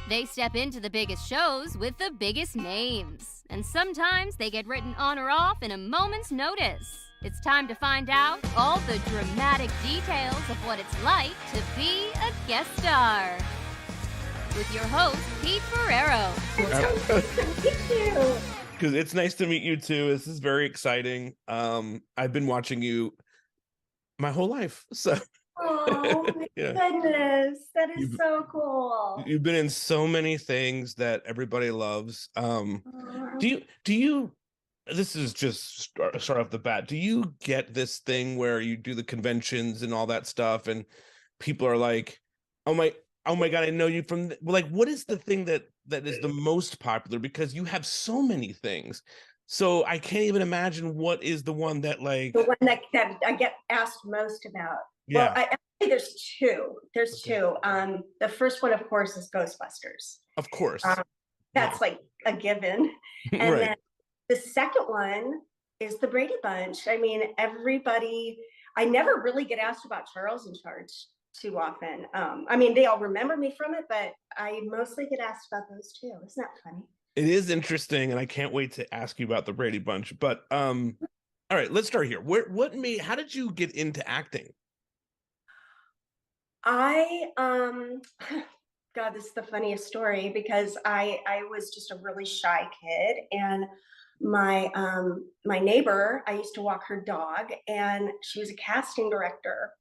They step into the biggest shows with the biggest names, and sometimes they get written on or off in a moment's notice. It's time to find out all the dramatic details of what it's like to be a guest star. With your host, Pete Ferrero. It's so nice to meet you. Because it's nice to meet you too. This is very exciting. I've been watching you my whole life. So Oh my goodness. That is so cool. You've been in so many things that everybody loves. Do you this is just start off the bat. Do you get this thing where you do the conventions and all that stuff and people are like, oh my God, I know you from what is the thing that is the most popular? Because you have so many things. So I can't even imagine what is the one that the one that I get asked most about. Yeah. Well, actually there's two. Two. The first one, of course, is Ghostbusters. Of course. That's like a given. And right. then the second one is the Brady Bunch. I mean, I never really get asked about Charles in Charge too often. I mean, they all remember me from it, but I mostly get asked about those two. Isn't that funny? It is interesting, and I can't wait to ask you about the Brady Bunch. But all right, let's start here. How did you get into acting? God, this is the funniest story because I was just a really shy kid, and my neighbor, I used to walk her dog, and she was a casting director,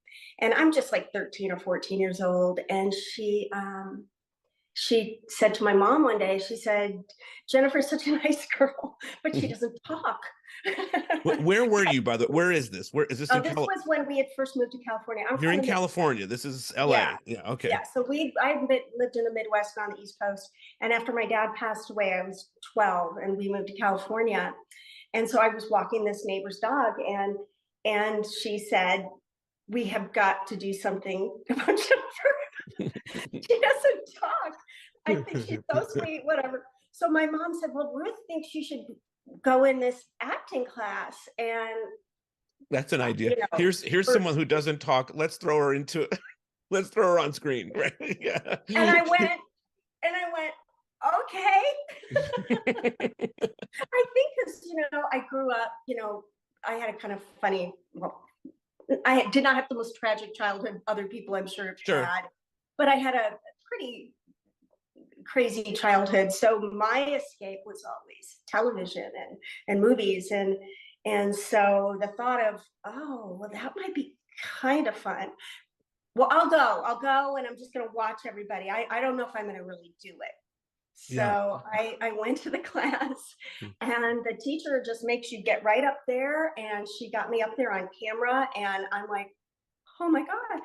and I'm just like 13 or 14 years old, and she said to my mom one day, she said, Jennifer's such a nice girl, but she doesn't talk. Where were you, by the way? Where is this? Where is this? This was when we had first moved to California. You're in California. This is LA. Yeah. Okay. Yeah. So I lived in the Midwest and on the East Coast. And after my dad passed away, I was 12 and we moved to California. And so I was walking this neighbor's dog and she said, we have got to do something about Jennifer. She doesn't talk. I think she's so sweet, whatever. So my mom said, well, Ruth thinks you should go in this acting class. And that's an idea. Here's someone who doesn't talk. Let's throw her into it. Let's throw her on screen. Right. Yeah. And I went, okay. I think because, I grew up, I had a kind of funny, I did not have the most tragic childhood other people I'm sure have had, but I had a pretty crazy childhood. So my escape was always television and movies. And so the thought of, that might be kind of fun. Well, I'll go and I'm just going to watch everybody. I don't know if I'm going to really do it. So I went to the class and the teacher just makes you get right up there. And she got me up there on camera and I'm like, oh my God.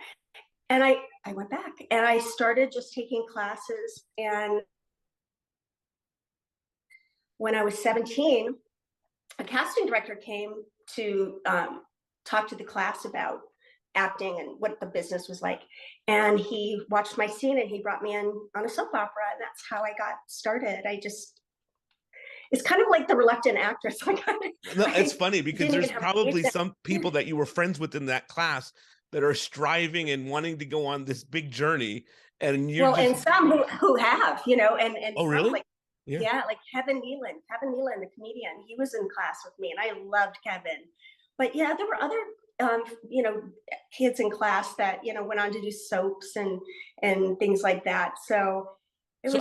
And I went back and I started just taking classes. And when I was 17, a casting director came to talk to the class about acting and what the business was like. And he watched my scene and he brought me in on a soap opera. And that's how I got started. It's kind of like the reluctant actress. It's funny because there's probably some people that you were friends with in that class that are striving and wanting to go on this big journey. And and some who have, and oh, really? Like Kevin Nealon, the comedian, he was in class with me and I loved Kevin. But yeah, there were other kids in class that, went on to do soaps and things like that. So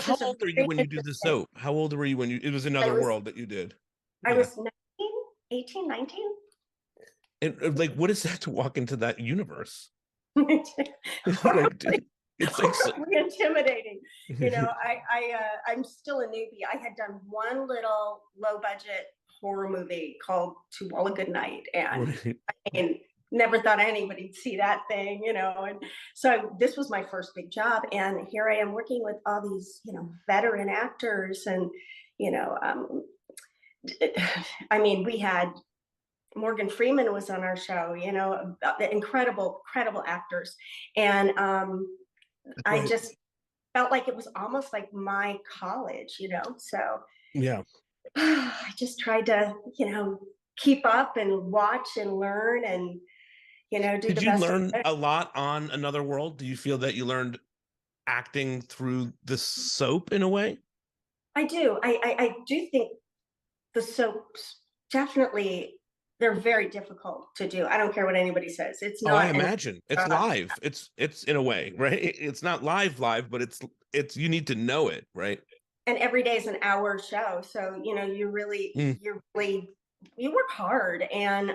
how old were you when you did the soap? How old were you when it was Another World that you did? I was 18, 19. And what is that to walk into that universe? It's really intimidating. I'm still a newbie. I had done one little low budget horror movie called To All a Good Night. And I never thought anybody'd see that thing, and so this was my first big job. And here I am working with all these, veteran actors and, we had Morgan Freeman was on our show, incredible actors. And I just felt like it was almost like my college, so yeah. I just tried to, keep up and watch and learn and, do the best. Did you learn a lot on Another World? Do you feel that you learned acting through the soap in a way? I do. I do think the soaps definitely, they're very difficult to do. I don't care what anybody says. It's Oh, I not an imagine it's live. It's in a way, right? It's not live, but it's you need to know it, right? and every day is an hour show. So, Mm. you work hard. And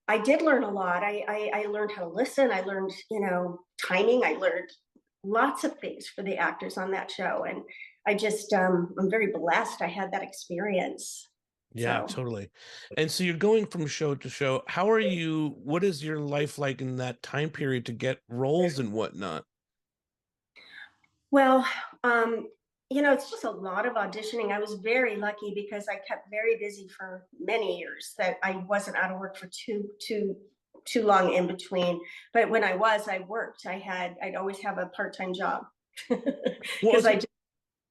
I did learn a lot. I learned how to listen. I learned, timing. I learned lots of things for the actors on that show. And I'm very blessed I had that experience. Yeah, So, totally. And so you're going from show to show. What is your life like in that time period to get roles and whatnot? well, it's just a lot of auditioning. I was very lucky because I kept very busy for many years, that I wasn't out of work for too long in between. But when I worked. I'd always have a part-time job Well, because I just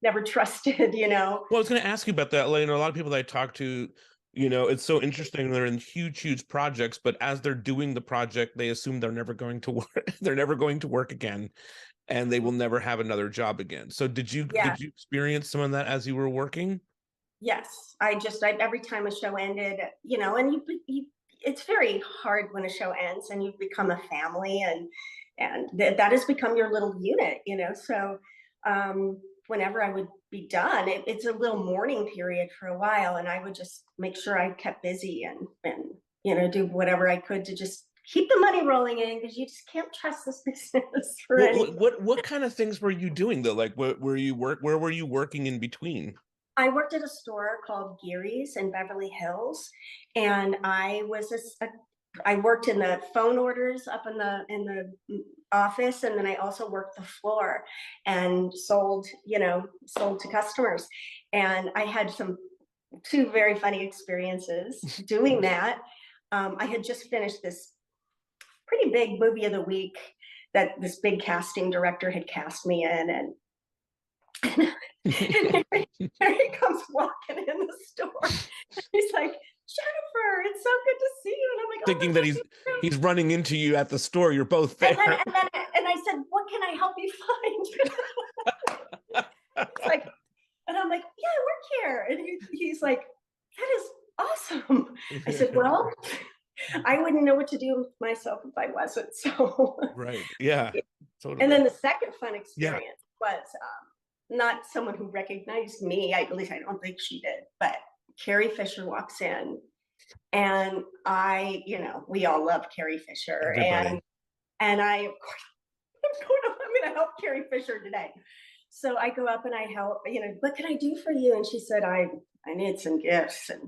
never trusted. Well, I was going to ask you about that. Like, a lot of people that I talk to, it's so interesting. They're in huge, huge projects, but as they're doing the project, they assume they're never going to work. They're never going to work again, and they will never have another job again. So, Yeah. did you experience some of that as you were working? Yes. Every time a show ended, and it's very hard when a show ends and you've become a family, and that has become your little unit. So, whenever I would be done, it's a little mourning period for a while, and I would just make sure I kept busy and do whatever I could to just keep the money rolling in, because you just can't trust this business for Well, anything. what kind of things were you doing though? Like, where were you working in between? I worked at a store called Geary's in Beverly Hills, and I worked in the phone orders up in the office, and then I also worked the floor and sold to customers. And I had two very funny experiences doing that. I had just finished this pretty big movie of the week that this big casting director had cast me in, and here he comes walking in the store. He's like, Jennifer, it's so good to see you. And I'm like, oh Thinking my that gosh. he's running into you at the store. You're both there. And I said, what can I help you find? It's like, and I'm like, yeah, I work here. And he's like, that is awesome. I said, well, I wouldn't know what to do with myself if I wasn't. So, Right. Yeah. Totally. and then the second fun Yeah. experience was not someone who recognized me. At least I don't think she did. But Carrie Fisher walks in, and we all love Carrie Fisher, Everybody. and of course, I'm going to help Carrie Fisher today. So I go up and I help. What can I do for you? And she said, I need some gifts, and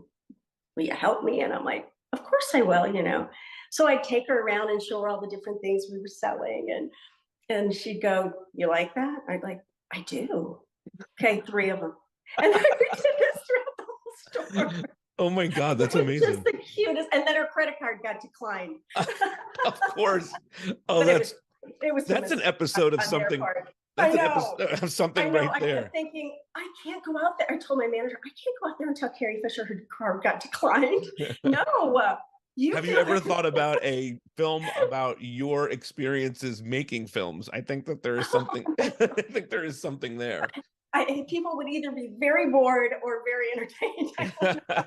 will you help me? And I'm like, of course I will. So I'd take her around and show her all the different things we were selling, and she'd go, you like that? I'd like, I do. Okay, 3 of them. And then we did this throughout the whole store. Oh my God, that's It was amazing. just the cutest. And then her credit card got declined. Of course. Oh, But that's an episode of something. That's an episode of something right there. I kept thinking, I can't go out there. I told my manager, I can't go out there and tell Carrie Fisher her card got declined. No. Have you ever thought about a film about your experiences making films? I think that there is something. I think there is something there. People would either be very bored or very entertained.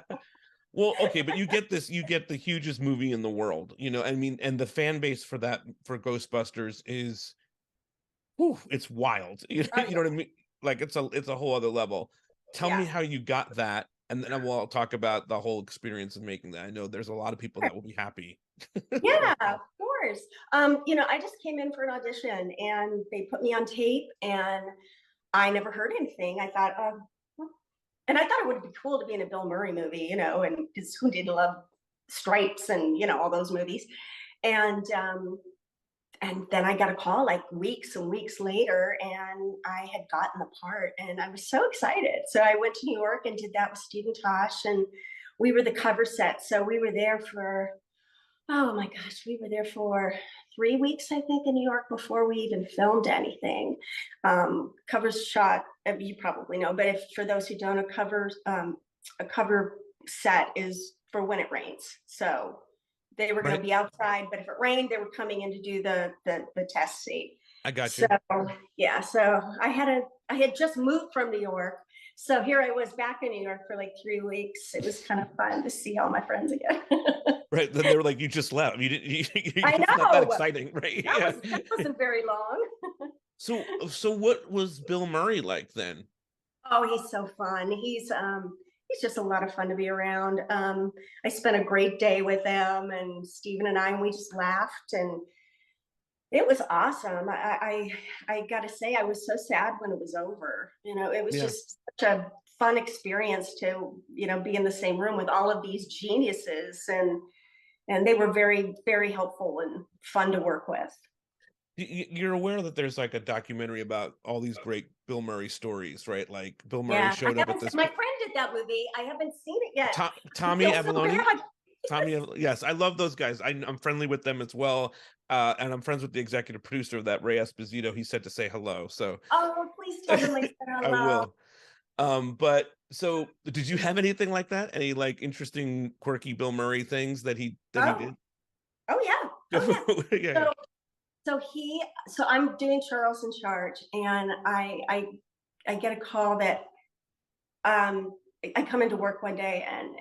Well, okay, but you get the hugest movie in the world, I mean, and the fan base for Ghostbusters is, it's wild. You know what I mean? Like it's a whole other level. Tell me how you got that, and then I'll talk about the whole experience of making that. I know there's a lot of people that will be happy. Yeah, of course. I just came in for an audition, and they put me on tape, and I never heard anything. I thought, and I thought it would be cool to be in a Bill Murray movie, and because who didn't love Stripes and all those movies, and then I got a call like weeks and weeks later, and I had gotten the part, and I was so excited. So I went to New York and did that with Stephen Tosh, and we were the cover set. So we were there for, oh my gosh, we were there for 3 weeks, I think, in New York before we even filmed anything. Covers shot, you probably know, but for those who don't, a cover set is for when it rains. So they were going to be outside, but if it rained, they were coming in to do the test scene. I got So you. yeah, so I had just moved from New York. So here I was back in New York for like 3 weeks. It was kind of fun to see all my friends again. Right. Then they were like, you just left. I It's not that know exciting, right? Yeah. that wasn't very long. So what was Bill Murray like then? Oh, he's so fun. He's just a lot of fun to be around. I spent a great day with them and Stephen and I, and we just laughed and it was awesome. I gotta say, I was so sad when it was over. It was Yeah. just such a fun experience to, be in the same room with all of these geniuses, and they were very, very helpful and fun to work with. You're aware that there's like a documentary about all these great Bill Murray stories, right? Like Bill Murray Yeah, showed up at this. my friend did that movie. I haven't seen it yet. I Tommy feel so Avalone. bad. Yes, I love those guys. I'm friendly with them as well, and I'm friends with the executive producer of that, Ray Esposito. He said to say hello, so Oh, please tell them I said I hello. will. But so, did you have anything like that? Any like interesting, quirky Bill Murray things that he did? Oh yeah. Oh yeah. Yeah. So I'm doing Charles in Charge, and I get a call that I come into work one day, and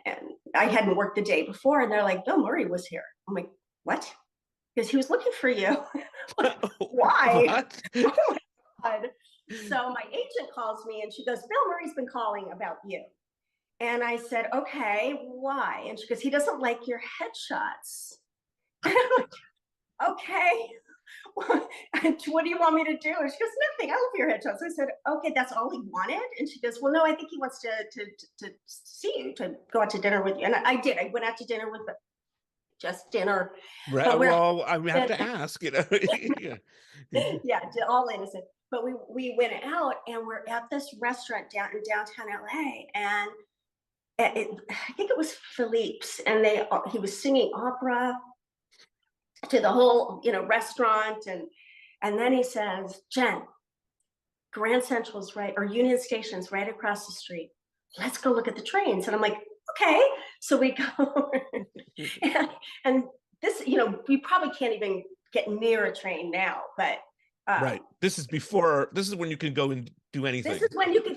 I hadn't worked the day before, and they're like, Bill Murray was here. I'm like, what? Because he was looking for you. Like, why? What? Oh my God. So my agent calls me and she goes, Bill Murray's been calling about you. And I said, okay, why? And she goes, he doesn't like your headshots. And I'm like, okay. What do you want me to do? And she goes, nothing. I love your headshots. I said, okay, that's all he wanted. And she goes, well, no, I think he wants to see you, to go out to dinner with you. And I did. I went out to dinner with just dinner. Right. Well, I have to ask, Yeah. Yeah, all innocent. But we went out and we're at this restaurant in downtown LA, and I think it was Philippe's, and he was singing opera to the whole restaurant, and then he says, Jen, Grand Central's right, or Union Station's right across the street. Let's go look at the trains. And I'm like, okay. So we go, and this, we probably can't even get near a train now, but right. This is when you can go and do anything. This is when you could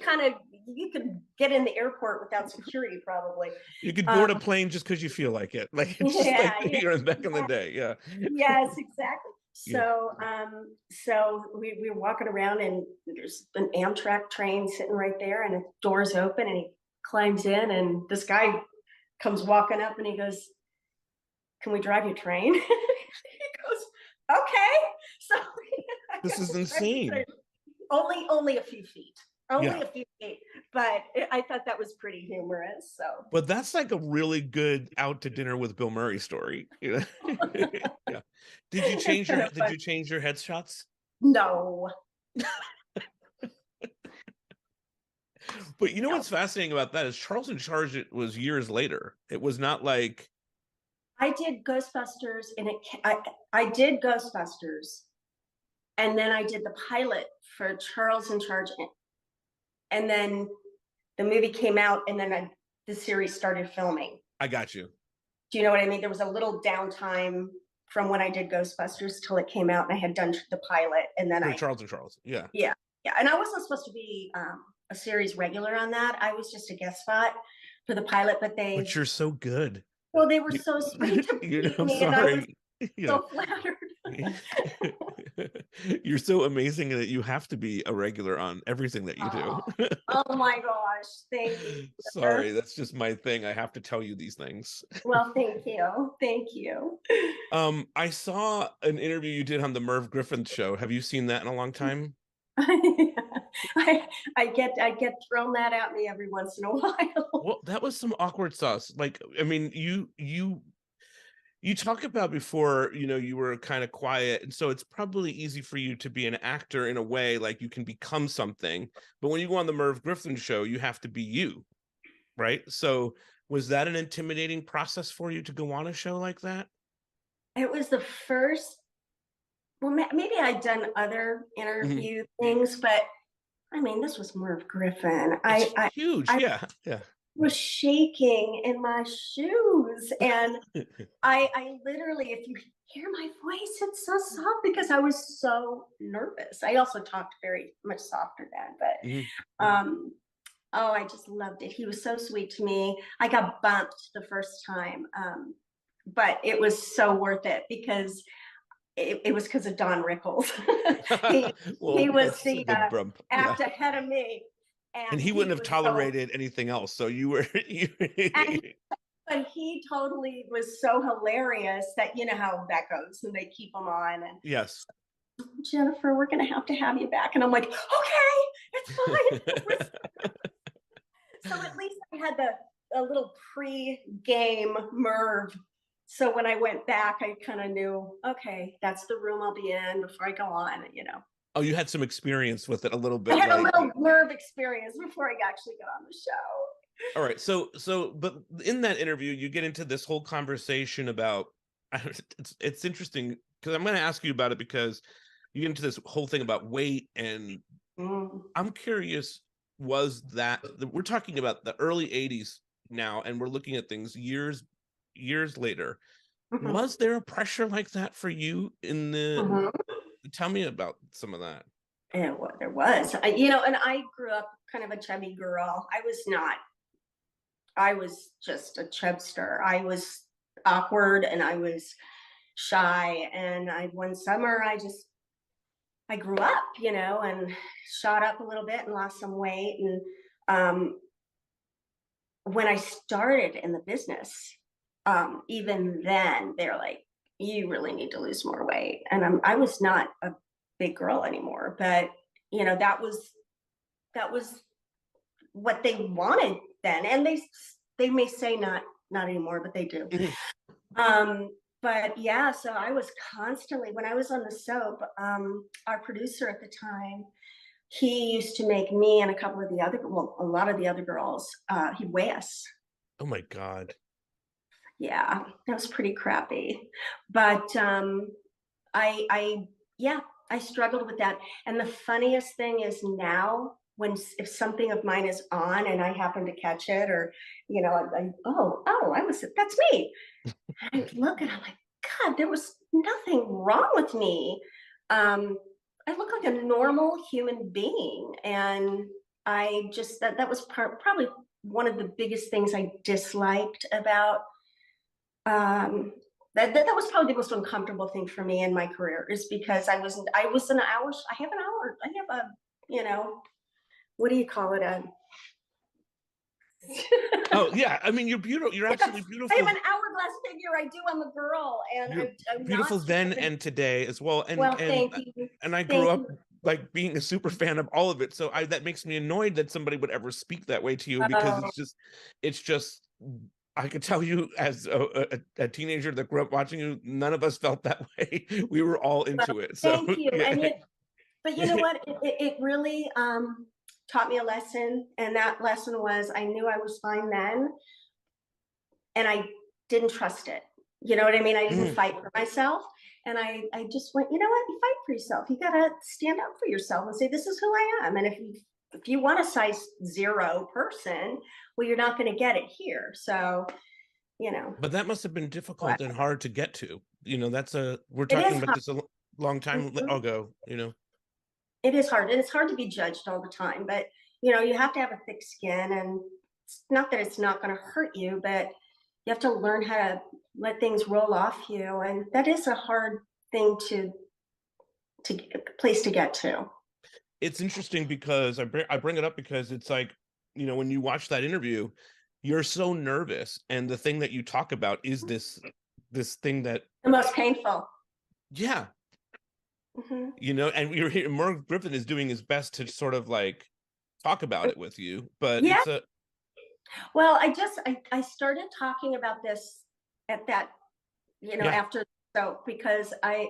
get in the airport without security, probably. You could board a plane just because you feel like it. Like it's just like back in the day. Yeah. Yes, exactly. So so we're walking around, and there's an Amtrak train sitting right there, and the door's open, and he climbs in, and this guy comes walking up and he goes, can we drive your train? He goes, okay. So this is insane. Only a few feet. A few feet, but I thought that was pretty humorous. So, but that's like a really good out to dinner with Bill Murray story. Yeah. Did you change your headshots? No. But what's fascinating about that is Charles in Charge. It was years later. It was not like I did Ghostbusters, and I did Ghostbusters, and then I did the pilot for Charles in Charge. And then the movie came out, and then the series started filming. I got you. Do you know what I mean? There was a little downtime from when I did Ghostbusters till it came out, and I had done the pilot, and then Charles and Charles. Yeah. Yeah. And I wasn't supposed to be a series regular on that. I was just a guest spot for the pilot, but you're so good. Well, they were so sweet to meet me, sorry. and I was so flattered. You're so amazing that you have to be a regular on everything that you do. Oh my gosh, thank you. Sorry, that's just my thing. I have to tell you these things. Well, thank you. I saw an interview you did on the Merv Griffin show. Have you seen that in a long time? I get thrown that at me every once in a while. Well, that was some awkward sauce. Like, I mean, you talk about before, you were kind of quiet, and so it's probably easy for you to be an actor in a way, like you can become something. But when you go on the Merv Griffin show, you have to be you, right? So was that an intimidating process for you to go on a show like that? It was the first. Well, maybe I'd done other interview things, but I mean, this was Merv Griffin. It's huge. Yeah. was shaking in my shoes. And I literally, if you hear my voice, it's so soft because I was so nervous. I also talked very much softer then, but oh, I just loved it. He was so sweet to me. I got bumped the first time, but it was so worth it because it was because of Don Rickles. Well, he was that's a the good bump. act ahead of me, And he wouldn't have tolerated anything else. So you were, but he totally was so hilarious that you know how that goes, and they keep him on. And yes, Jennifer, we're going to have you back. And I'm like, okay, it's fine. So at least I had a little pre-game Merv. So when I went back, I kind of knew, okay, that's the room I'll be in before I go on, you know. Oh, you had some experience with it a little bit. I had a little Merv experience before I actually got on the show. All right. So, but in that interview, you get into this whole conversation about, it's interesting because I'm going to ask you about it because you get into this whole thing about weight. And I'm curious, was that, we're talking about the early 80s now, and we're looking at things years later. Was there a pressure like that for you in the, tell me about some of that. And what there was, you know, and I grew up kind of a chubby girl. I was just a chubster. I was awkward and I was shy. And one summer I grew up, you know, and shot up a little bit and lost some weight. And when I started in the business, even then they're like, you really need to lose more weight. And I was not a big girl anymore, but you know, that was what they wanted then. And they may say not anymore, but they do. But yeah, so I was constantly, when I was on the soap, our producer at the time, he used to make me and a lot of the other girls, he'd weigh us. Oh my God. Yeah, that was pretty crappy. But I struggled with that. And the funniest thing is now, if something of mine is on and I happen to catch it, or you know, that's me. I look and I'm like, God, there was nothing wrong with me. I look like a normal human being, and I just that was probably one of the biggest things I disliked about that was probably the most uncomfortable thing for me in my career, is because I have a, you know, what do you call it? Oh yeah, I mean, you're beautiful. You're absolutely beautiful. I have an hourglass figure. I do. I'm a girl, and I'm beautiful not then and today as well. And thank you. And I grew up like being a super fan of all of it. So that makes me annoyed that somebody would ever speak that way to you, because it's just. I could tell you, as a teenager that grew up watching you, none of us felt that way. We were all into it. So thank you. Yeah. But you know what? It really taught me a lesson, and that lesson was I knew I was fine then, and I didn't trust it. You know what I mean? I didn't fight for myself, and I just went, you know what? You fight for yourself. You got to stand up for yourself and say, this is who I am. And if you want a size 0 person, well, you're not going to get it here. So, you know. But that must have been difficult and hard to get to. You know, we're talking about this a long time ago, you know. It is hard, and it's hard to be judged all the time, but you know, you have to have a thick skin, and it's not that it's not going to hurt you, but you have to learn how to let things roll off you. And that is a hard thing to place to get to. It's interesting because I bring it up because it's like, you know, when you watch that interview, you're so nervous, and the thing that you talk about is this thing that the most painful. Yeah. You know, and we were here, Merv Griffin is doing his best to sort of like talk about it with you, but yeah. It's well, I started talking about this at that, you know, after so because I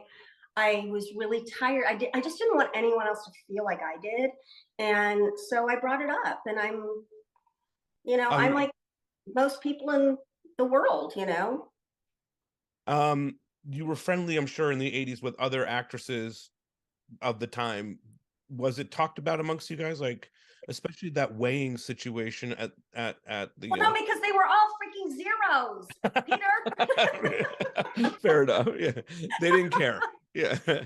was really tired. I just didn't want anyone else to feel like I did. And so I brought it up, and I'm I'm like most people in the world, you know. You were friendly, I'm sure, in the 80s with other actresses of the time. was it talked about amongst you guys, like especially that weighing situation at the Well, no, because they were all freaking zeros, Peter. fair enough. Yeah, they didn't care. Yeah. Well,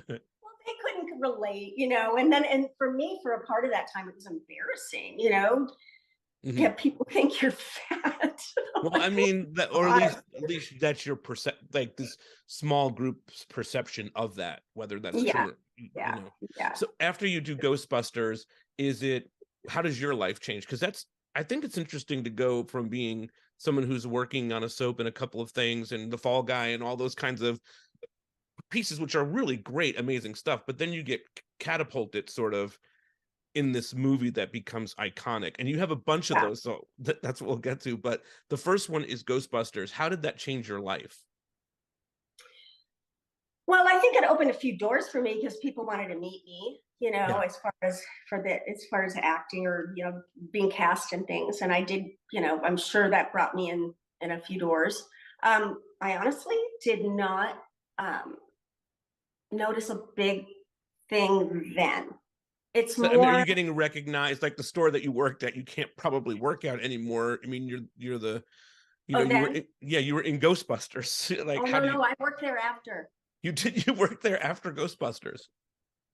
they couldn't relate, and for me, for a part of that time, it was embarrassing, Mhm. Yeah, people think you're fat. Well, I mean, that, or at least that's your like this small group's perception of that, whether that's Yeah, true or, yeah, yeah. So after you do Ghostbusters, how does your life change? Because I think it's interesting to go from being someone who's working on a soap and a couple of things and The Fall Guy and all those kinds of pieces, which are really great, amazing stuff, but then you get catapulted sort of in this movie that becomes iconic, and you have a bunch of those, so that's what we'll get to. But the first one is Ghostbusters. How did that change your life? Well, I think it opened a few doors for me because people wanted to meet me, Yeah. as far as acting or being cast and things. And I did, I'm sure that brought me in a few doors. I honestly did not notice a big thing then. It's So, more. I mean, are you getting recognized, like the store that you worked at? You can't probably work out anymore. I mean, you're the, you were in Ghostbusters. Like, no, I worked there after. You worked there after Ghostbusters?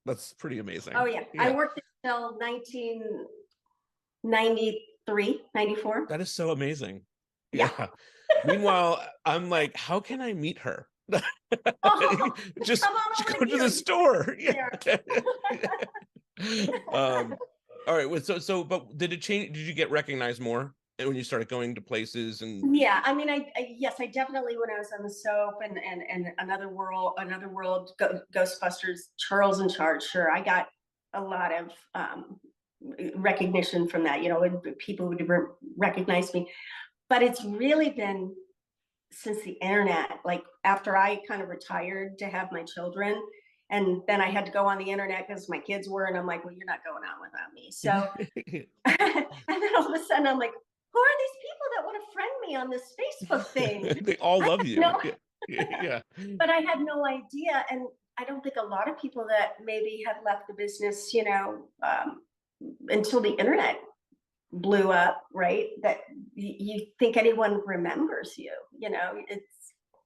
That's pretty amazing. Oh yeah. I worked there until 1993, 94. That is so amazing. Yeah. Meanwhile, I'm like, how can I meet her? Just go to the store. Yeah. All right. But did it change? Did you get recognized more when you started going to places? And yeah, I mean, yes, I definitely, when I was on the soap and Another World, Ghostbusters, Charles in Charge. Sure, I got a lot of recognition from that. People would recognize me, but it's really been since the internet. Like after I kind of retired to have my children. And then I had to go on the internet because my kids were, and I'm like, well, you're not going on without me. So, and then all of a sudden I'm like, who are these people that want to friend me on this Facebook thing? They all love you. Yeah. But I had no idea. And I don't think a lot of people that maybe had left the business, until the internet blew up, right? That you think anyone remembers you, it's.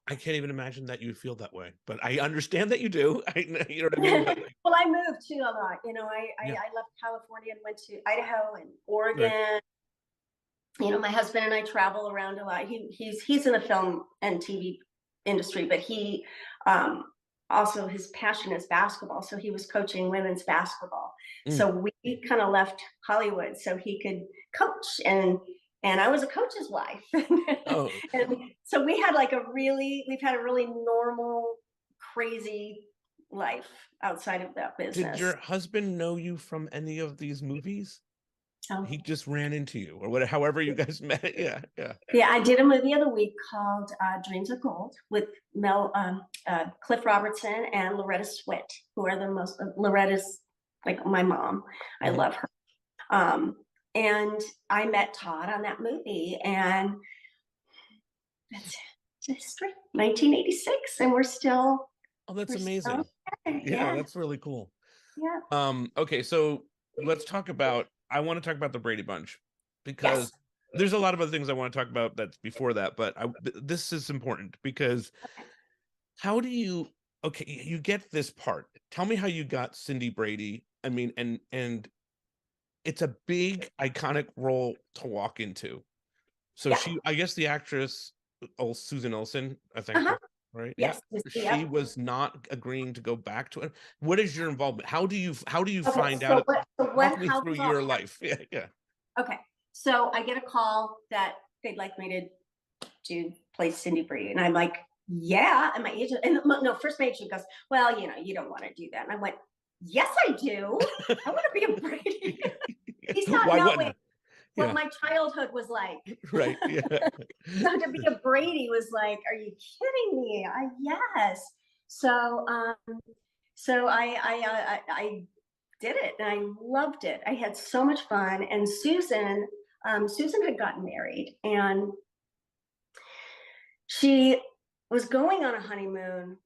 I can't even imagine that you feel that way, but I understand that you do. You know what I mean? Well, I moved too a lot. I left California and went to Idaho and Oregon. Right. My husband and I travel around a lot. He's in the film and TV industry, but he also, his passion is basketball. So he was coaching women's basketball. So we kind of left Hollywood so he could coach, and I was a coach's wife. Oh. And so we've had a really normal, crazy life outside of that business. Did your husband know you from any of these movies? Oh. He just ran into you, or whatever, however you guys met. Yeah. I did a movie of the week called Dreams of Gold with Cliff Robertson and Loretta Swit, who are the most. Loretta's like my mom. I love her. And I met Todd on that movie, and that's history. 1986, and we're still. Oh, that's amazing. Yeah, that's really cool. Yeah. Okay, so I want to talk about the Brady Bunch, because there's a lot of other things I want to talk about that's before that, but this is important because how do you? Okay, you get this part. Tell me how you got Cindy Brady. I mean, and. It's a big iconic role to walk into. So I guess the actress, Susan Olsen, I think, right? Yes. Yeah. She was not agreeing to go back to it. What is your involvement? How do you find out? Walk me through your life. Yeah. Okay. So I get a call that they'd like me to play Cindy Brady. And I'm like, yeah. And my agent, first my agent goes, well, you don't want to do that. And I went, yes, I do. I want to be a Brady. He's not knowing what my childhood was like. Right. Yeah. So to be a Brady was like, are you kidding me? Yes. So I did it, and I loved it. I had so much fun. And Susan had gotten married, and she was going on a honeymoon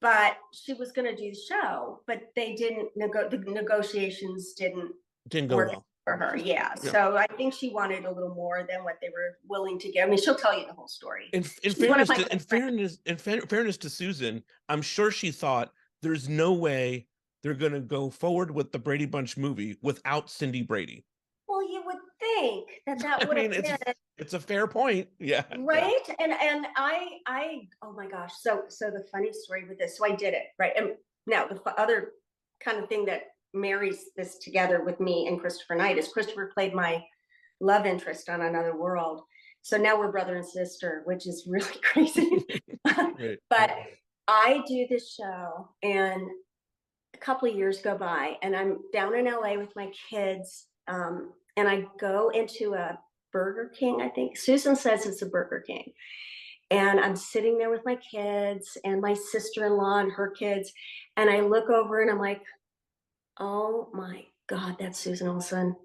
but she was going to do the show, but they didn't the negotiations didn't go work well for her. Yeah. So I think she wanted a little more than what they were willing to give. I mean, she'll tell you the whole story. In fairness to Susan, I'm sure she thought there's no way they're going to go forward with the Brady Bunch movie without Cindy Brady. Well, you would think that would have been. It's a fair point. Yeah. Right. And I oh my gosh. So the funny story with this, so I did it, right? And now the other kind of thing that marries this together with me and Christopher Knight is Christopher played my love interest on Another World. So now we're brother and sister, which is really crazy. Right. But I do this show, and a couple of years go by, and I'm down in LA with my kids, and I go into a Burger King, I think. Susan says it's a Burger King. And I'm sitting there with my kids and my sister-in-law and her kids. And I look over and I'm like, oh my God, that's Susan Olsen.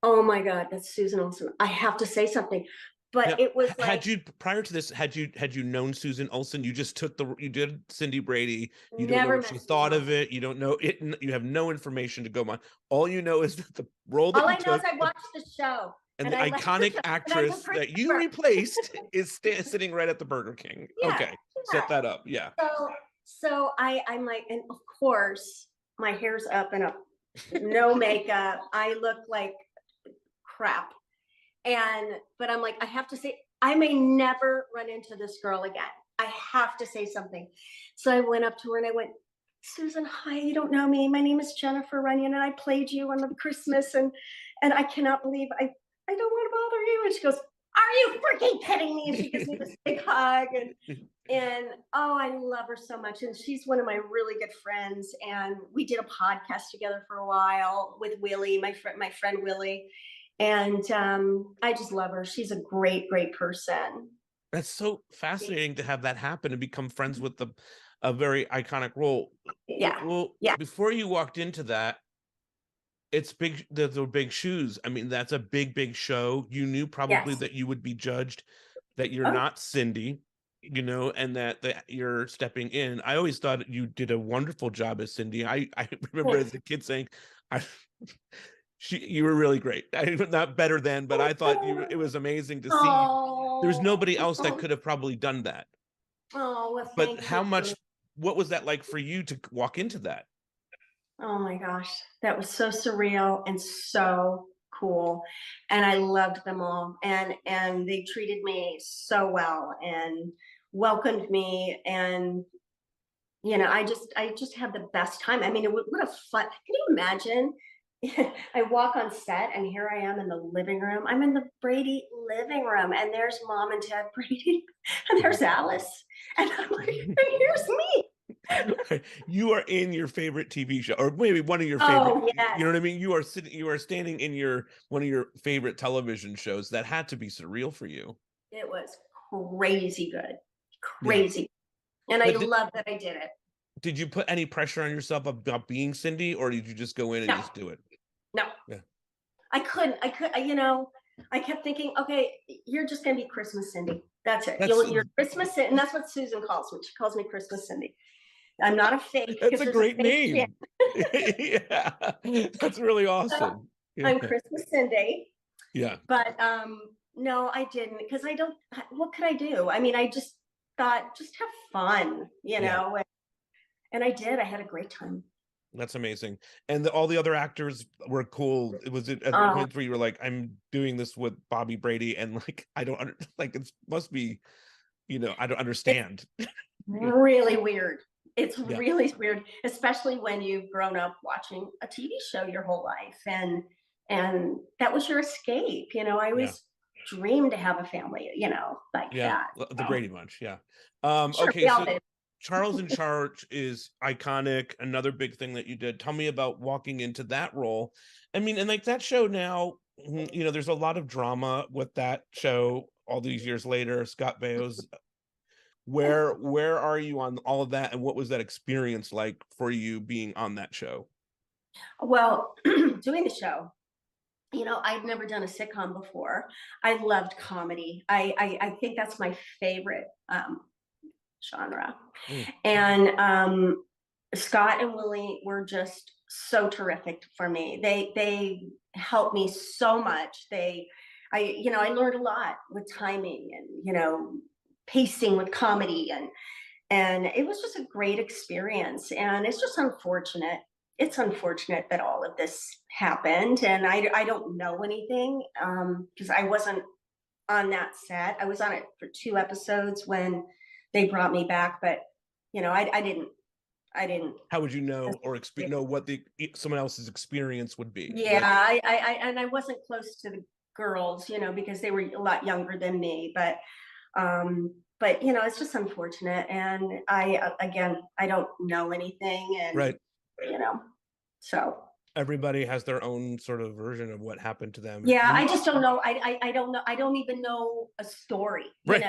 Oh my God, that's Susan Olsen. I have to say something. But now, it was like, had you prior to this, had you known Susan Olsen? You just you did Cindy Brady. You don't know what she thought of it. You don't know it. You have no information to go on. All you know is that the role that all I know is I watched the show. And the iconic actress that you replaced is sitting right at the Burger King. Yeah, okay, set that up. Yeah. So I'm like, and of course my hair's up and up, no makeup. I look like crap. But I'm like, I have to say, I may never run into this girl again. I have to say something. So I went up to her and I went, Susan, hi, you don't know me. My name is Jennifer Runyon, and I played you on the Christmas, and I cannot believe I don't want to bother you. And she goes, are you freaking kidding me? And she gives me this big hug, and oh, I love her so much. And she's one of my really good friends. And we did a podcast together for a while with Willie, my friend Willie. And I just love her. She's a great, great person. That's so fascinating to have that happen and become friends with a very iconic role. Yeah. Well, yeah. Before you walked into that, it's big. Those are big shoes. I mean, that's a big, big show. You knew probably that you would be judged, that you're not Cindy, and that you're stepping in. I always thought you did a wonderful job as Cindy. I remember as a kid saying, you were really great. Not better than, but I thought it was amazing to see. There's nobody else that could have probably done that. Oh, well, but what was that like for you to walk into that? Oh my gosh, that was so surreal and so cool. And I loved them all. And they treated me so well and welcomed me. And, I just had the best time. I mean, what a fun, can you imagine? I walk on set and here I am in the living room. I'm in the Brady living room and there's Mom and Ted Brady and there's Alice. And I'm like, and here's me. You are in your favorite TV show, or maybe one of your favorite. Oh, yes. You know what I mean? You are standing in one of your favorite television shows. That had to be surreal for you. It was crazy good, crazy, and I love that I did it. Did you put any pressure on yourself about being Cindy, or did you just go in and just do it? No. Yeah. I couldn't. I kept thinking, okay, you're just gonna be Christmas Cindy. That's it. You're Christmas Cindy, and that's what Susan calls me. She calls me Christmas Cindy. I'm not a fake. That's a great name. Yeah, that's really awesome. So, yeah. I'm Christmas Cindy. Yeah. But no, I didn't, because I don't. What could I do? I mean, I just thought, just have fun, know. And I did. I had a great time. That's amazing. And all the other actors were cool. Was it at the point where you were like, I'm doing this with Bobby Brady, and like it must be, I don't understand. It's really weird. It's really weird, especially when you've grown up watching a TV show your whole life, and that was your escape. I always dreamed to have a family, like that. The Brady Bunch, Sure, okay, so Charles in Charge is iconic. Another big thing that you did. Tell me about walking into that role. I mean, and like that show now, there's a lot of drama with that show all these years later. Scott Baio's. Where are you on all of that, and what was that experience like for you being on that show? Well, doing the show, I'd never done a sitcom before. I loved comedy. I think that's my favorite genre. And Scott and Willie were just so terrific for me. They helped me so much. I learned a lot with timing and, pacing with comedy, and it was just a great experience. And it's just unfortunate. It's unfortunate that all of this happened, and I don't know anything because I wasn't on that set. I was on it for 2 episodes when they brought me back, but I didn't. How would you know or know what someone else's experience would be? Yeah, I wasn't close to the girls, because they were a lot younger than me, but it's just unfortunate. And I don't know anything, and right. So everybody has their own sort of version of what happened to them. Yeah, I just don't know. I don't know. I don't even know a story. Right.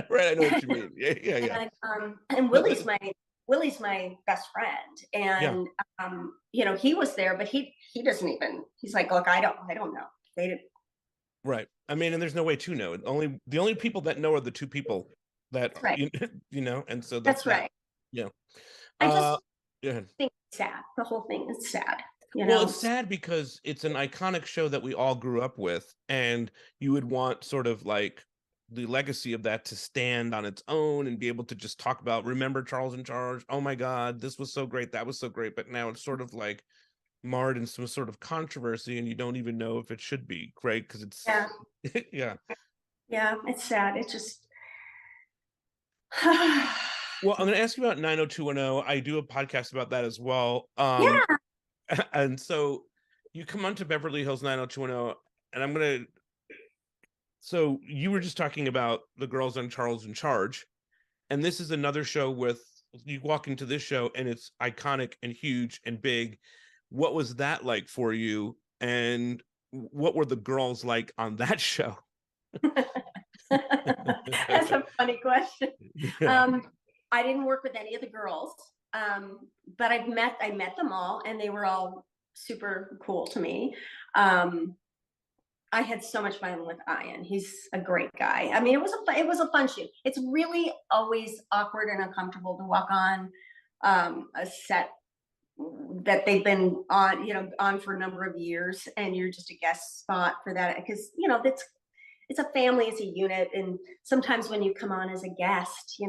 Right. I know what you mean. Yeah. And Willie's my best friend, and he was there, but he doesn't even. He's like, look, I don't know. They didn't. Right. I mean, and there's no way to know. The only people that know are the 2 people that right. and so that's right. Yeah. I just think it's sad. The whole thing is sad. Well, it's sad because it's an iconic show that we all grew up with, and you would want sort of like the legacy of that to stand on its own and be able to just talk about, remember Charles in Charge? Oh my God, this was so great. That was so great. But now it's sort of like marred in some sort of controversy, and you don't even know if it should be, right? Because it's yeah, it's sad. It's just well, I'm going to ask you about 90210. I do a podcast about that as well. And so you come onto Beverly Hills 90210, and so you were just talking about the girls on Charles in Charge, and this is another show with, you walk into this show and it's iconic and huge and big. What was that like for you? And what were the girls like on that show? That's a funny question. Yeah. I didn't work with any of the girls, but I met them all, and they were all super cool to me. I had so much fun with Ian. He's a great guy. I mean, it was a fun shoot. It's really always awkward and uncomfortable to walk on a set that they've been on for a number of years, and you're just a guest spot for that, because it's a family, it's a unit, and sometimes when you come on as a guest, you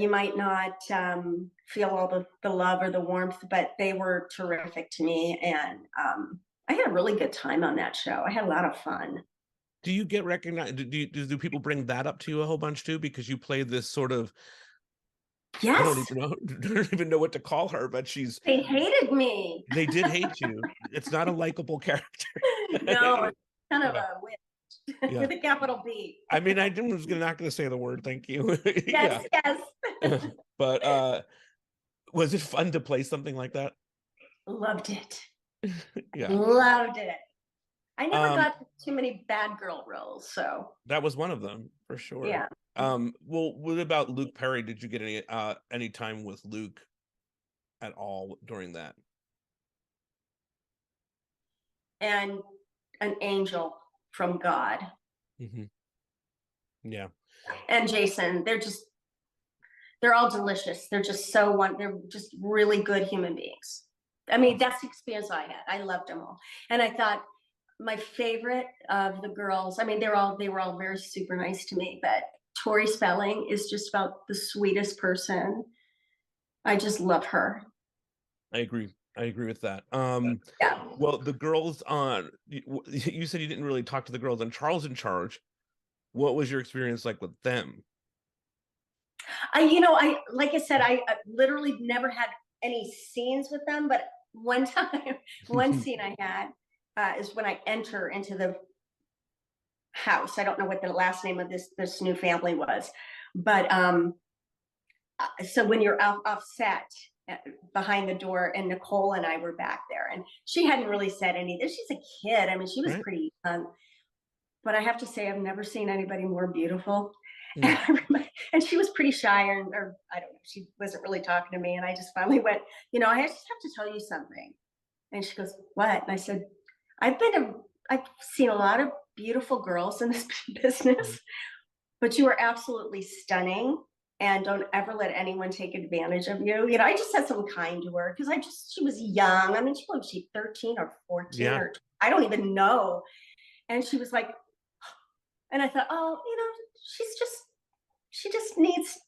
might not feel all the love or the warmth, but they were terrific to me, and I had a really good time on that show. I had a lot of fun. Do you get recognized? Do people bring that up to you a whole bunch too? Because you played this sort of, yes, I don't even know what to call her, but they hated me. They did hate you. It's not a likable character. No, it's kind of a witch with a capital B. I mean, not going to say the word. Thank you. Yes. But was it fun to play something like that? Loved it. Yeah, loved it. I never got too many bad girl roles, so that was one of them for sure. Yeah. Well, what about Luke Perry? Did you get any time with Luke at all during that? And an angel from God. Mm-hmm. Yeah. And Jason, they're all delicious. They're just they're just really good human beings. I mean, that's the experience I had. I loved them all. And I thought my favorite of the girls, I mean, they were all very super nice to me, but Tori Spelling is just about the sweetest person. I just love her. I agree with that. Yeah. Well, the girls on, you said you didn't really talk to the girls on Charles in Charge. What was your experience like with them? Like I said, I literally never had any scenes with them, but one scene I had is when I enter into the house. I don't know what the last name of this new family was, but so when you're off set behind the door, and Nicole and I were back there, and she hadn't really said anything. She's a kid. I mean, she was pretty young, but I have to say, I've never seen anybody more beautiful. And she was pretty shy, or I don't know, she wasn't really talking to me. And I just finally went, I just have to tell you something. And she goes, what? And I said, I've seen a lot of beautiful girls in this business, but you are absolutely stunning. And don't ever let anyone take advantage of you. You know, I just said something kind to her because she was young. I mean, she 13 or 14 or I don't even know. And she was like, and I thought, oh, you know, she just needs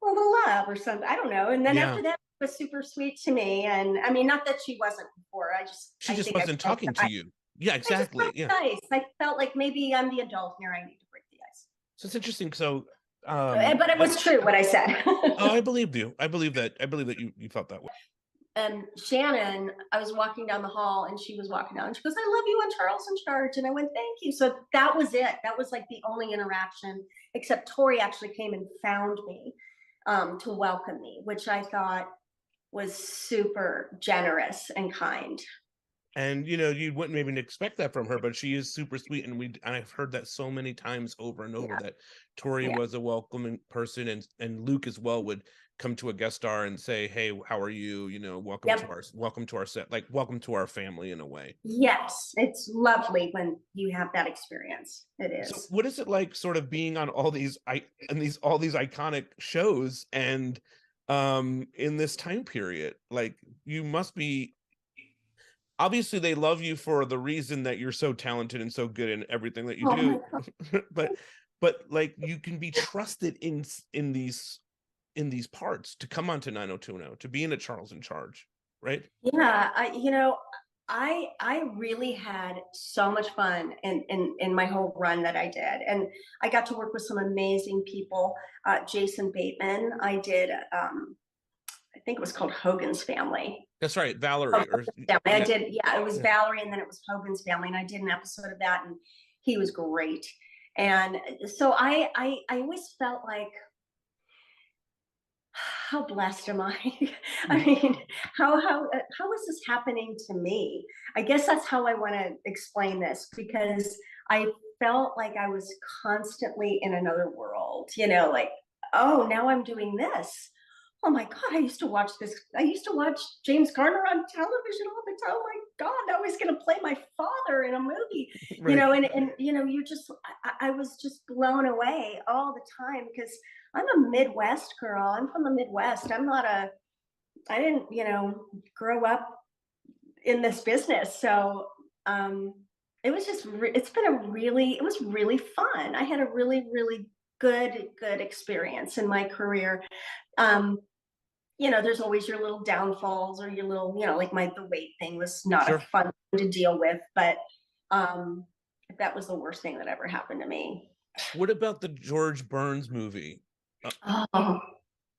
a little love or something. I don't know. And then after that, it was super sweet to me. And I mean, not that she wasn't before. She just wasn't talking to you. Yeah, exactly. Yeah. Nice. I felt like maybe I'm the adult here. I need to break the ice. So it's interesting. So, but it was true what I said. Oh, I believed you. I believe that you felt that way. And Shannon, I was walking down the hall and she was walking down and she goes, I love you on Charles in Charge. And I went, thank you. So that was it. That was like the only interaction, except Tori actually came and found me to welcome me, which I thought was super generous and kind. And you know, you wouldn't maybe expect that from her, but she is super sweet, and I've heard that so many times over and over that Tori was a welcoming person, and Luke as well would come to a guest star and say, hey, how are you? You know, welcome to our set, like welcome to our family in a way. Yes, it's lovely when you have that experience. It is. So what is it like sort of being on all these iconic shows and in this time period? Like, you must be, obviously they love you for the reason that you're so talented and so good in everything that you do. but like, you can be trusted in these parts to come onto 90210, to be in a Charles in Charge, right? Yeah, I really had so much fun in my whole run that I did, and I got to work with some amazing people. Jason Bateman, I did. I think it was called Hogan's Family. That's right, Valerie. I did. Yeah, it was Valerie, and then it was Hogan's Family, and I did an episode of that, and he was great. And so I always felt like, how blessed am I? I mean, how is this happening to me? I guess that's how I want to explain this, because I felt like I was constantly in another world, you know, like, oh, now I'm doing this. Oh my God, I used to watch this. I used to watch James Garner on television all the time. Oh my God, now he's going to play my father in a movie, you know, and you know, I was just blown away all the time, because I'm a Midwest girl. I'm from the Midwest. I didn't, you know, grow up in this business. So it was just, it was really fun. I had a really, really good experience in my career. You know, there's always your little downfalls or your little, you know, like the weight thing was not a fun to deal with, but that was the worst thing that ever happened to me. What about the George Burns movie?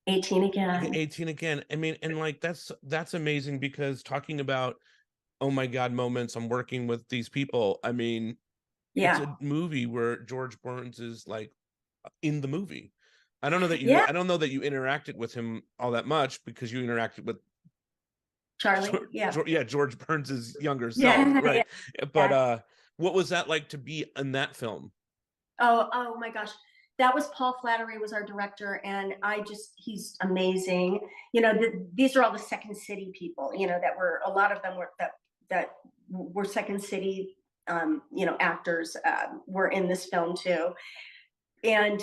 18 again. 18 again. I mean, and like, that's amazing, because talking about, oh my God, moments, I'm working with these people. I mean, it's a movie where George Burns is like in the movie. I don't know that you I don't know that you interacted with him all that much, because you interacted with Charlie. George Burns's younger self, right? But what was that like to be in that film? Oh my gosh. That was Paul Flattery was our director, and he's amazing. You know, these are all the Second City people, you know, a lot of them were Second City, you know, actors were in this film too. And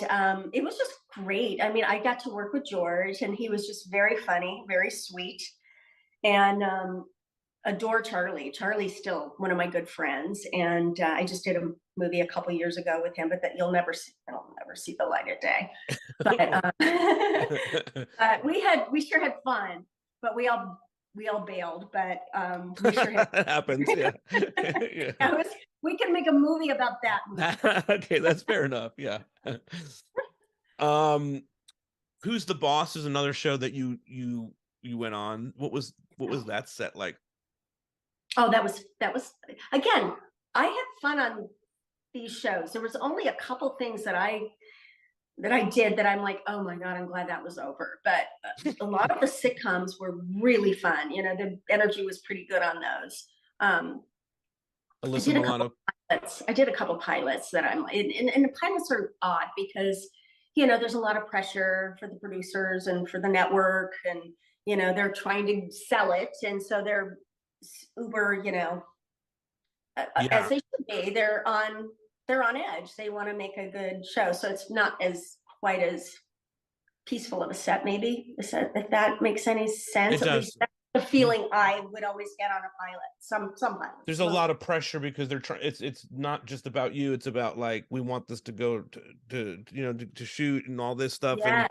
it was just great. I mean, I got to work with George, and he was just very funny, very sweet, and adore Charlie. Charlie's still one of my good friends, and I just did a movie a couple years ago with him, but that it'll never see the light of day. But we sure had fun, but we all bailed, but we sure had that happens. We can make a movie about that. Okay, that's fair enough. Yeah. Who's the Boss is another show that you went on. What was that set like? Oh, that was again, I had fun on these shows. There was only a couple things that I did that I'm like, oh my God, I'm glad that was over. But a lot of the sitcoms were really fun. You know, the energy was pretty good on those. Alyssa Milano. I did a couple pilots that I'm and the pilots are odd, because, you know, there's a lot of pressure for the producers and for the network, and, you know, they're trying to sell it. And so they're uber, you know, as they should be. They're on they're on edge. They want to make a good show. So it's not as quite as peaceful of a set, maybe, if that makes any sense. It At does. least that's the feeling I would always get on a pilot. Some pilots. There's a lot of pressure because they're trying. It's not just about you. It's about like, we want this to go to shoot and all this stuff. Yeah.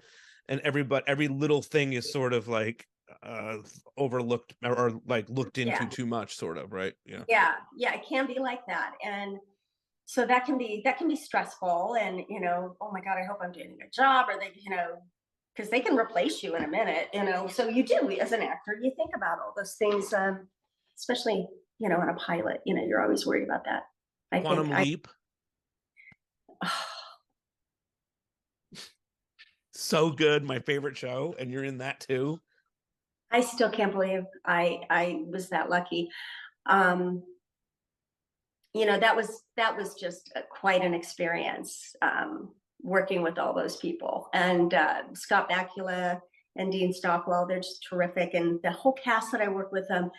And every little thing is sort of like overlooked or like looked into too much, sort of, right? Yeah, it can be like that. And so that can be stressful. And oh my God, I hope I'm doing a good job. Or they, because they can replace you in a minute, so you do, as an actor, you think about all those things, especially in a pilot, you're always worried about that. Quantum Leap. So good, my favorite show, and you're in that too. I still can't believe I was that lucky. That was just quite an experience, working with all those people, and Scott Bakula and Dean Stockwell. They're just terrific, and the whole cast that I work with them.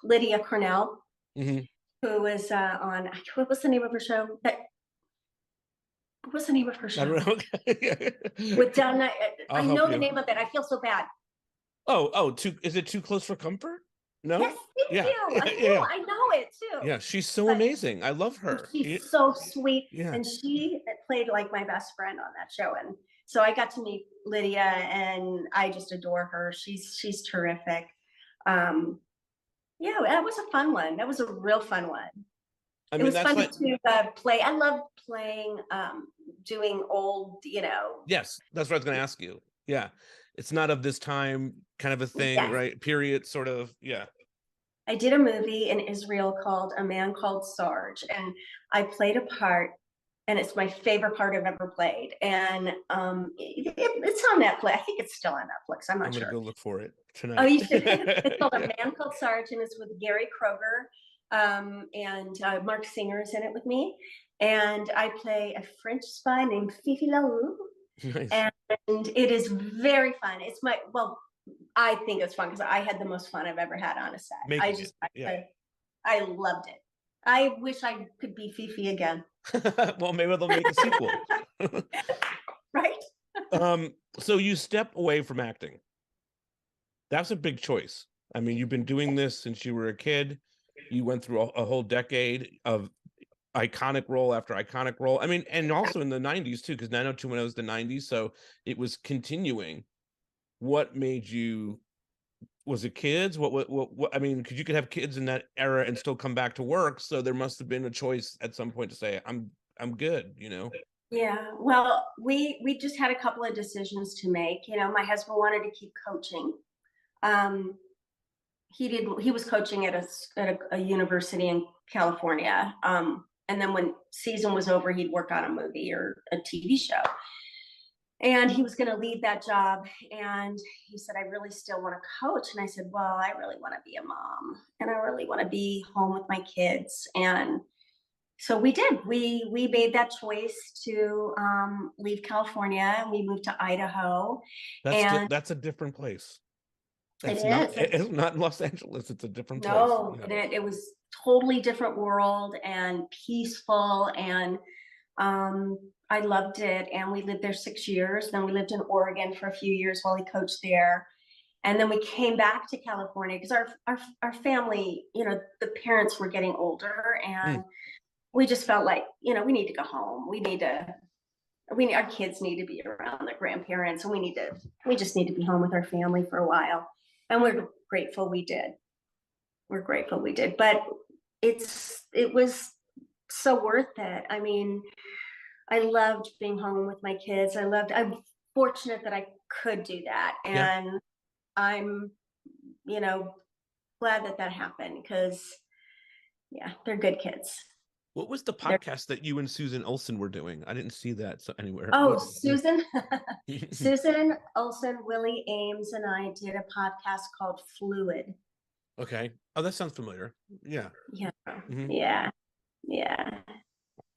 Lydia Cornell, who was on, what was the name of her show? What was the name of her show? I don't know. With Donna, I know the you. name of it. I feel so bad. Is it Too Close for Comfort? No. Yes, thank you. I know it too. Yeah, she's so amazing. I love her. She's so sweet. Yeah. And she played like my best friend on that show. And so I got to meet Lydia, and I just adore her. She's terrific. That was a fun one. That was a real fun one. It was fun to play. I love playing, doing old, Yes, that's what I was going to ask you. Yeah. It's not of this time kind of a thing, right? Period, sort of. Yeah. I did a movie in Israel called A Man Called Sarge, and I played a part, and it's my favorite part I've ever played. And it's on Netflix. I think it's still on Netflix. I'm not sure. I'm going to go look for it tonight. Oh, you should. It's called A Man Called Sarge, and it's with Gary Kroger. And Mark Singer is in it with me, and I play a French spy named Fifi Laou. Nice. And it is very fun. I think it's fun because I had the most fun I've ever had on a set. I loved it. I wish I could be Fifi again. Well, maybe they'll make a sequel. Right. So you step away from acting. That's a big choice. I mean, you've been doing this since you were a kid. You went through a whole decade of iconic role after iconic role. I mean, and also in the 90s too, because 90210 was the 90s, so it was continuing. What made you? Was it kids? What? I mean, because you could have kids in that era and still come back to work. So there must have been a choice at some point to say, I'm good. Yeah. Well, we just had a couple of decisions to make. My husband wanted to keep coaching. He was coaching at a university in California. And then when season was over, he'd work on a movie or a TV show. And he was going to leave that job. And he said, I really still want to coach. And I said, well, I really want to be a mom, and I really want to be home with my kids. And so we did. We made that choice to leave California, and we moved to Idaho. That's a different place. It's not in Los Angeles. It's a different place. No, it was totally different world and peaceful, and I loved it. And we lived there 6 years. Then we lived in Oregon for a few years while he coached there. And then we came back to California because our family, the parents were getting older, and we just felt like, we need to go home. Our kids need to be around their grandparents, and we just need to be home with our family for a while. And we're grateful we did. But it was so worth it. I mean, I loved being home with my kids. I'm fortunate that I could do that. And I'm, glad that happened because, they're good kids. What was the podcast that you and Susan Olsen were doing? I didn't see that anywhere. Oh, Susan Olsen, Willie Ames, and I did a podcast called Fluid. Okay. Oh, that sounds familiar. Yeah. Yeah. Mm-hmm. Yeah.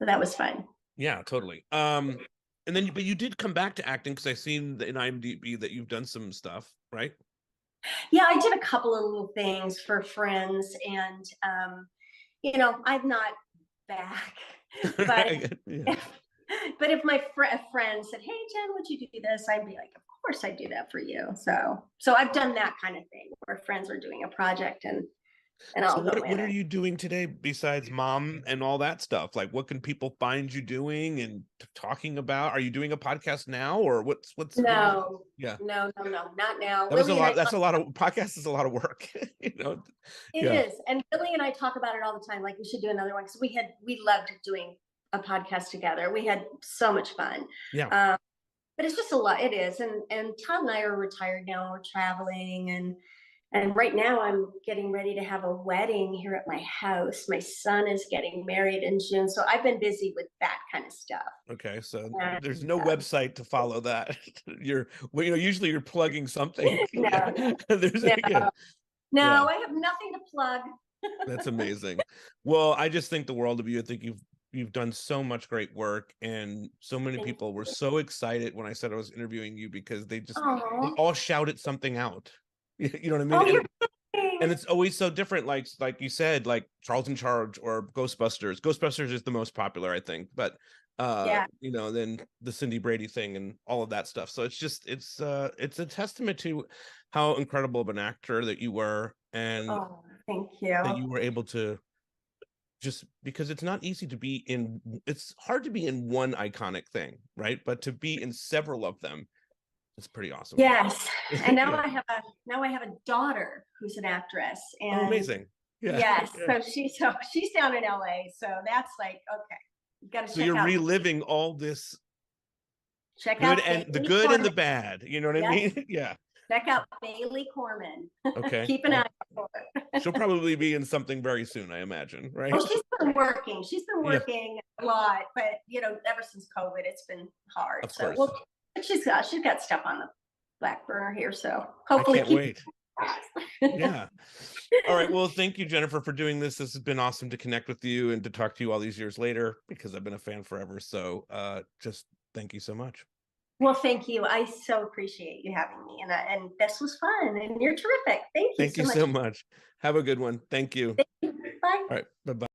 So that was fun. Yeah, totally. And then, but you did come back to acting because I seen in IMDb that you've done some stuff, right? Yeah, I did a couple of little things for friends, and I've not back. But Yeah. if my friend said, "Hey, Jen, would you do this?" I'd be like, "Of course, I'd do that for you." So I've done that kind of thing where friends are doing a project and I'll So go what in. are you doing today besides mom and all that stuff? Like, what can people find you doing and talking about? Are you doing a podcast now, or what's No, yeah. no, not now. That was a Lily and lot. I That's a lot of podcast is a lot of work, you know. It Yeah. is. And Billy and I talk about it all the time. Like, we should do another one because we loved doing a podcast together. We had so much fun. Yeah. But it's just a lot. It is. And Todd and I are retired now. We're traveling, and right now I'm getting ready to have a wedding here at my house. My son is getting married in June. So I've been busy with that kind of stuff. Okay, so And, there's no website to follow that. Usually you're plugging something. No, Yeah. There's no, yeah. no, Yeah. I have nothing to plug. That's amazing. Well, I just think the world of you. I think you've done so much great work, and so many Thank people were so excited when I said I was interviewing you because they Aw. all shouted something out. You know what I mean? Oh, you're kidding. And it's always so different. Like you said, like Charles in Charge or Ghostbusters. Ghostbusters is the most popular, I think, but Yeah. then the Cindy Brady thing and all of that stuff. So it's a testament to how incredible of an actor that you were, and Oh, thank that you. you were able to, just because it's not easy to be in, it's hard to be in one iconic thing, right? But to be in several of them, it's pretty awesome. Yes. And now Yeah. I have a daughter who's an actress. Oh, And amazing. Yeah. yes, Yeah. so she's down in LA. So that's like, okay, you gotta So check you're out reliving all this check good out and the Bailey good and the Corman. bad. You know what I Yes. mean? Yeah. Check out Bailey Corman. Okay. Keep an Well, eye out for it. she'll probably be in something very soon, I imagine, right? Oh, she's been working. She's been Yeah. working a lot, but ever since COVID, it's been hard. Of So course. well, but she's got stuff on the back burner here. So I hopefully can't wait. Yeah. All right. Well, thank you, Jennifer, for doing this. This has been awesome to connect with you and to talk to you all these years later, because I've been a fan forever. So just thank you so much. Well, thank you. I so appreciate you having me, and this was fun, and you're terrific. Thank you Thank you so much. Have a good one. Thank you. Bye. All right. Bye-bye.